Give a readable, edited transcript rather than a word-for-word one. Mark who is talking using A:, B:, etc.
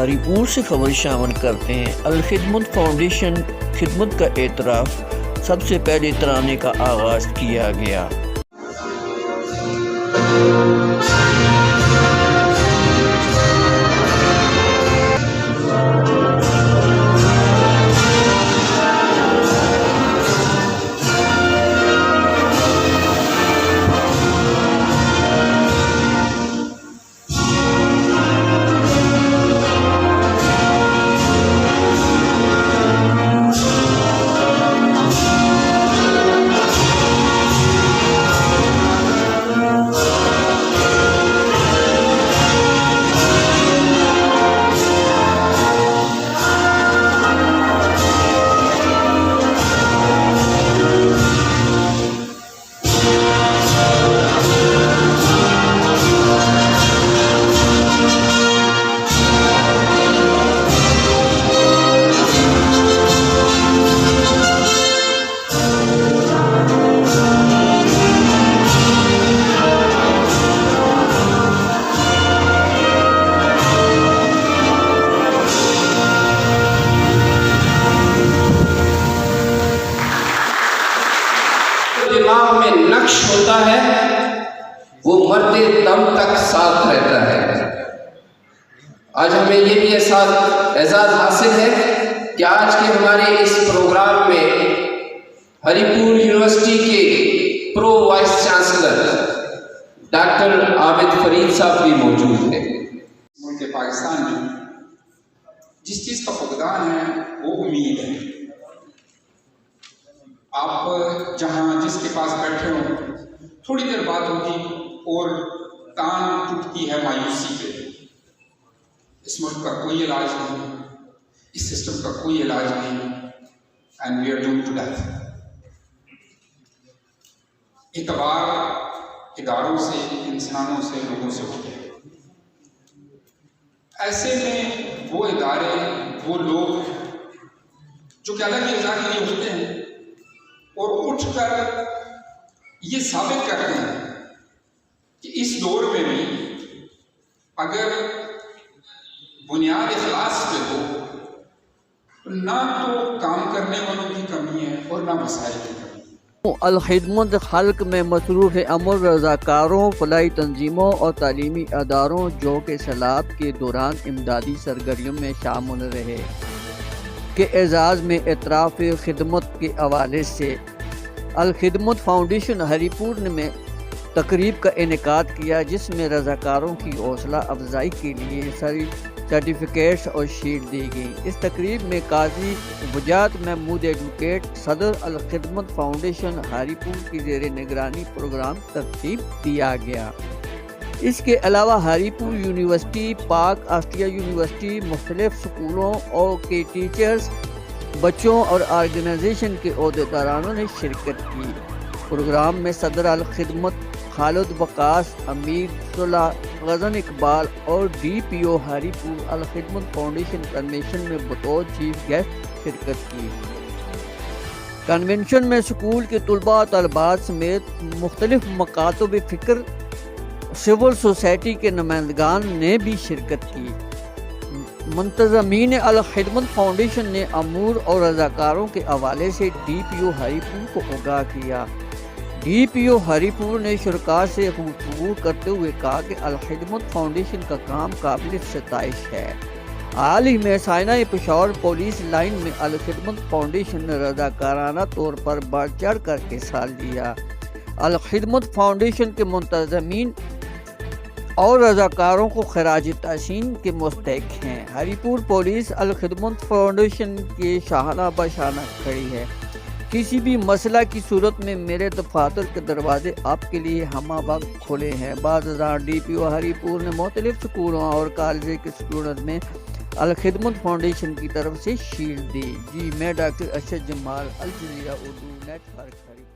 A: हरिपुर से खबर शामिल करते हैं। अल खिदमत फाउंडेशन खिदमत का एतराफ़ सबसे पहले तराने का आगाज़ किया गया।
B: दिमाग में नक्श होता है वो मरते दम तक साथ रहता है। आज हमें ये भी एजाज़ हासिल है कि आज के हमारे इस प्रोग्राम में हरिपुर यूनिवर्सिटी के pro vice chancellor doctor Abid Farid साहब भी मौजूद हैं।
C: मुल्क पाकिस्तान में जिस चीज़ का फुकदान है वो उम्मीद है। आप जहाँ जिसके पास बैठे हो थोड़ी देर बात होगी और कान टूटती है मायूसी पे। इस मुल्क का कोई इलाज नहीं, इस सिस्टम का कोई इलाज नहीं, and we are doomed to death. इतबार इदारों से, इंसानों से, लोगों से होते हैं। ऐसे में वो इदारे, वो लोग जो कि अलग ही इज़ा के लिए होते हैं और उठकर ये साबित करते हैं कि इस दौर में भी अगर बुनियाद इखलास पे हो तो ना तो काम करने वालों की कमी है और ना वसाइल की कमी है।
A: अल खिदमत खल्क में मसरूफ़ अमल रज़ाकारों, फलाही तंजीमों और तालीमी अदारों जो कि सैलाब के दौरान इमदादी सरगर्मियों में शामिल रहे के एजाज़ में एतराफ़ खिदमत के हवाले से अल खिदमत फाउंडेशन हरिपुर में तकरीब का इनेकाद किया, जिसमें रज़ाकारों की हौसला अफजाई के लिए सर्टिफिकेट्स और शील्ड दी गई। इस तकरीब में काजी वजात महमूद एडवोकेट सदर अल खिदमत फाउंडेशन हरिपुर की ज़ेर निगरानी प्रोग्राम तरतीब दिया गया। इसके अलावा हरिपुर यूनिवर्सिटी, पाक ऑस्ट्रिया यूनिवर्सिटी, मुख्तलिफ स्कूलों और के टीचर्स, बच्चों और ऑर्गेनाइजेशन के ओहदेदारानों ने शिरकत की। प्रोग्राम में सदर अल खिदमत खालिद वकास, अमीर सुलह, गज़न इकबाल और DPO हरिपुर अल खिदमत फाउंडेशन कन्वेंशन में बतौर चीफ गेस्ट शिरकत की। कन्वेंशन में स्कूल के तुलबा तलबात समेत मुख्तलिफ मकातब फ़िक्र, सिविल सोसाइटी के नुमाइंदगान ने भी शिरकत की। मुंतज़मीन अल खिदमत फाउंडेशन ने अमूर और रज़ाकारों के हवाले से DPO हरिपुर को आगाह किया। DPO हरिपुर ने शुरका से गुफ्तगू करते हुए कहा कि अल खिदमत फाउंडेशन का काम काबिल सताइश है। हाल ही में साइनाई पेशावर पुलिस लाइन में अल खिदमत फाउंडेशन ने रज़ाकाराना तौर पर बढ़ चढ़ कर हिस्सा लिया। अल खिदमत फाउंडेशन के मुंतज़मीन और रज़ाकारों को खराज तहसीन के मुस्तहिक़ हैं। हरिपुर पुलिस अल खिदमत फाउंडेशन के शाहाना बशाना खड़ी है। किसी भी मसला की सूरत में मेरे दफातर के दरवाजे आपके लिए हमा वक्त खुले हैं। बाद DPO हरिपुर ने मुख्तलिफ स्कूलों और कॉलेज के स्टूडेंट में अल खिदमत फाउंडेशन की तरफ से शील्ड दी। जी मैं doctor Arshad Jamal, Al Jazeera Urdu network.